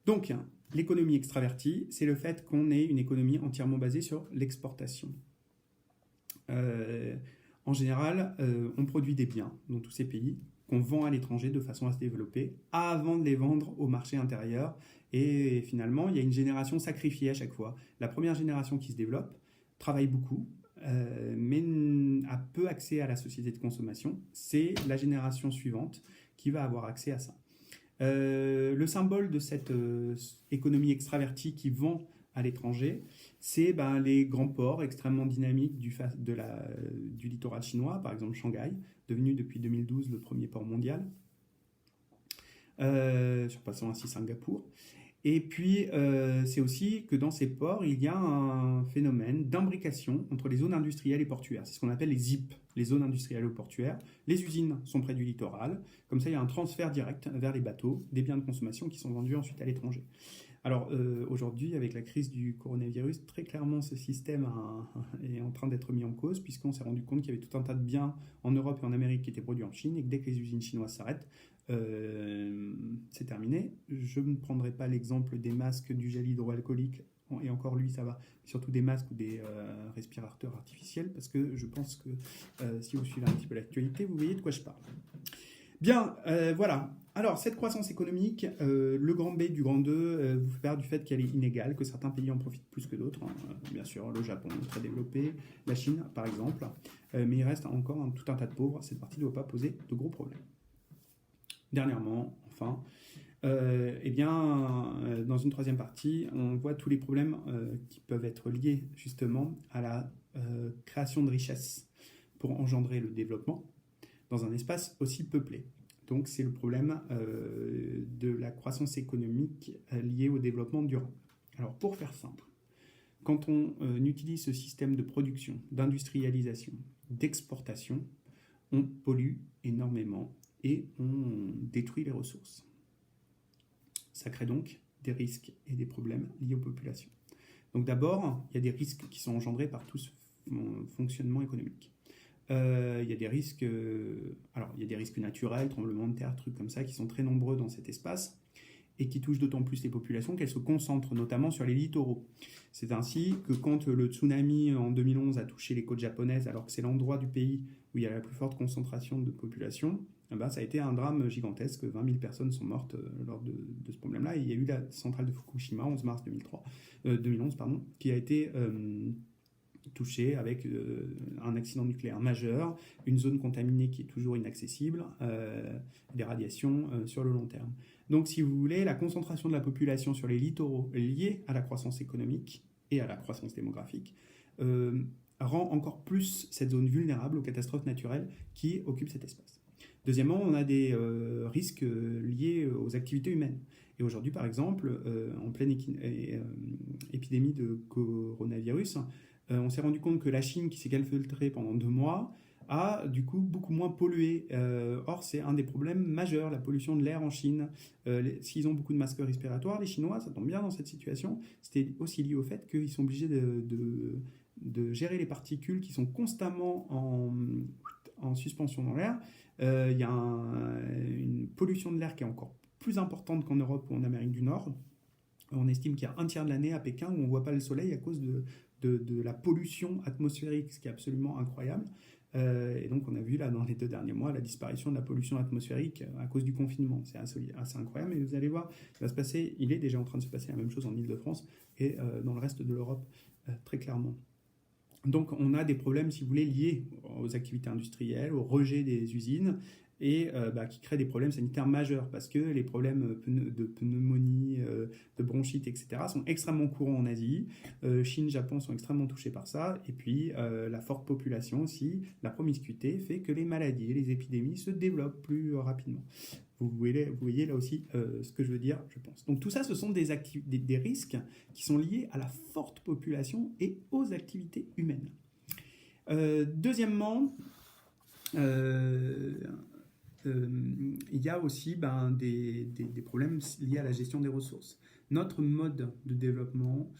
Donc, l'économie extravertie, c'est le fait qu'on ait une économie entièrement basée sur l'exportation. En général, on produit des biens dans tous ces pays qu'on vend à l'étranger de façon à se développer avant de les vendre au marché intérieur. Et finalement, il y a une génération sacrifiée à chaque fois. La première génération qui se développe travaille beaucoup, mais a peu accès à la société de consommation. C'est la génération suivante qui va avoir accès à ça. Le symbole de cette économie extravertie qui vend à l'étranger, c'est les grands ports extrêmement dynamiques du littoral chinois, par exemple Shanghai, devenu depuis 2012 le premier port mondial, surpassant ainsi Singapour. Et puis, c'est aussi que dans ces ports, il y a un phénomène d'imbrication entre les zones industrielles et portuaires. C'est ce qu'on appelle les ZIP, les zones industrielles et portuaires. Les usines sont près du littoral. Comme ça, il y a un transfert direct vers les bateaux des biens de consommation qui sont vendus ensuite à l'étranger. Alors, aujourd'hui, avec la crise du coronavirus, très clairement, ce système est en train d'être mis en cause, puisqu'on s'est rendu compte qu'il y avait tout un tas de biens en Europe et en Amérique qui étaient produits en Chine, et que dès que les usines chinoises s'arrêtent, c'est terminé. Je ne prendrai pas l'exemple des masques, du gel hydroalcoolique, et encore lui ça va, surtout des masques ou des respirateurs artificiels, parce que je pense que si vous suivez un petit peu l'actualité, vous voyez de quoi je parle. Bien, voilà. Alors, cette croissance économique, le grand B du grand 2 vous fait part du fait qu'elle est inégale, que certains pays en profitent plus que d'autres. Bien sûr, le Japon est très développé, la Chine par exemple, mais il reste encore tout un tas de pauvres. Cette partie ne doit pas poser de gros problèmes. Dernièrement, enfin, dans une troisième partie, on voit tous les problèmes qui peuvent être liés justement à la création de richesses pour engendrer le développement dans un espace aussi peuplé. Donc c'est le problème de la croissance économique liée au développement durable. Alors pour faire simple, quand on utilise ce système de production, d'industrialisation, d'exportation, on pollue énormément et on détruit les ressources. Ça crée donc des risques et des problèmes liés aux populations. Donc d'abord, il y a des risques qui sont engendrés par tout ce fonctionnement économique. Il y a des risques, il y a des risques naturels, tremblements de terre, trucs comme ça, qui sont très nombreux dans cet espace et qui touchent d'autant plus les populations qu'elles se concentrent notamment sur les littoraux. C'est ainsi que quand le tsunami en 2011 a touché les côtes japonaises, alors que c'est l'endroit du pays où il y a la plus forte concentration de population, ça a été un drame gigantesque. 20 000 personnes sont mortes lors de ce problème-là. Et il y a eu la centrale de Fukushima, 11 mars 2011, qui a été touchée avec un accident nucléaire majeur, une zone contaminée qui est toujours inaccessible, des radiations sur le long terme. Donc, si vous voulez, la concentration de la population sur les littoraux liée à la croissance économique et à la croissance démographique rend encore plus cette zone vulnérable aux catastrophes naturelles qui occupent cet espace. Deuxièmement, on a des risques liés aux activités humaines. Et aujourd'hui, par exemple, en pleine épidémie de coronavirus, on s'est rendu compte que la Chine, qui s'est calfeutrée pendant 2 mois, a du coup beaucoup moins pollué. Or, c'est un des problèmes majeurs, la pollution de l'air en Chine. S'ils ont beaucoup de masques respiratoires, les Chinois, ça tombe bien dans cette situation, c'était aussi lié au fait qu'ils sont obligés de gérer les particules qui sont constamment en suspension dans l'air. Il y a une pollution de l'air qui est encore plus importante qu'en Europe ou en Amérique du Nord. On estime qu'il y a un tiers de l'année à Pékin où on ne voit pas le soleil à cause de la pollution atmosphérique, ce qui est absolument incroyable. Et donc on a vu là dans les 2 derniers mois la disparition de la pollution atmosphérique à cause du confinement. C'est assez incroyable, mais vous allez voir, il est déjà en train de se passer la même chose en Île-de-France et dans le reste de l'Europe, très clairement. Donc on a des problèmes, si vous voulez, liés aux activités industrielles, au rejet des usines, et qui créent des problèmes sanitaires majeurs, parce que les problèmes de pneumonie, de bronchite, etc. sont extrêmement courants en Asie. Chine, Japon sont extrêmement touchés par ça, et puis la forte population aussi, la promiscuité fait que les maladies et les épidémies se développent plus rapidement. Vous voyez là aussi ce que je veux dire, je pense. Donc tout ça, ce sont des risques qui sont liés à la forte population et aux activités humaines. Deuxièmement, il y a aussi des problèmes liés à la gestion des ressources. Notre mode de développement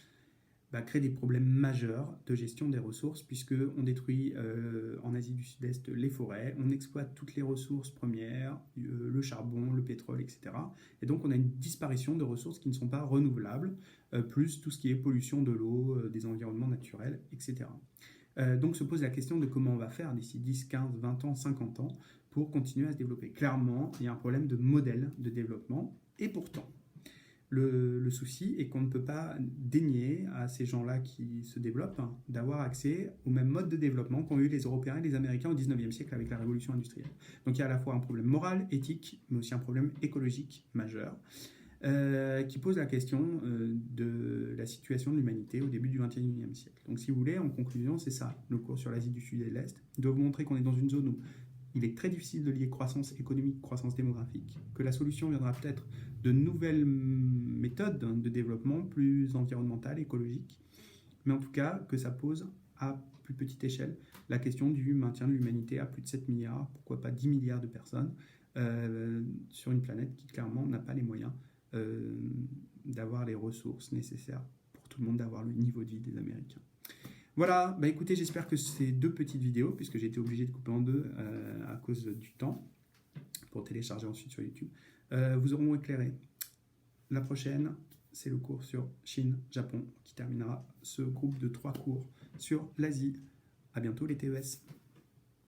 crée des problèmes majeurs de gestion des ressources, puisqu'on détruit en Asie du Sud-Est les forêts, on exploite toutes les ressources premières, le charbon, le pétrole, etc. Et donc on a une disparition de ressources qui ne sont pas renouvelables, plus tout ce qui est pollution de l'eau, des environnements naturels, etc. Donc se pose la question de comment on va faire d'ici 10, 15, 20 ans, 50 ans pour continuer à se développer. Clairement, il y a un problème de modèle de développement, et pourtant, le souci est qu'on ne peut pas dénier à ces gens-là qui se développent d'avoir accès au même mode de développement qu'ont eu les Européens et les Américains au 19e siècle avec la révolution industrielle. Donc il y a à la fois un problème moral, éthique, mais aussi un problème écologique majeur qui pose la question de la situation de l'humanité au début du 21e siècle. Donc si vous voulez, en conclusion, c'est ça, le cours sur l'Asie du Sud et de l'Est doit vous montrer qu'on est dans une zone où il est très difficile de lier croissance économique, croissance démographique, que la solution viendra peut-être de nouvelles méthodes de développement plus environnementales, écologiques, mais en tout cas que ça pose à plus petite échelle la question du maintien de l'humanité à plus de 7 milliards, pourquoi pas 10 milliards de personnes, sur une planète qui clairement n'a pas les moyens d'avoir les ressources nécessaires pour tout le monde, d'avoir le niveau de vie des Américains. Voilà, écoutez, j'espère que ces 2 petites vidéos, puisque j'ai été obligé de couper en 2 à cause du temps, pour télécharger ensuite sur YouTube, vous auront éclairé. La prochaine, c'est le cours sur Chine-Japon, qui terminera ce groupe de 3 cours sur l'Asie. À bientôt les TES.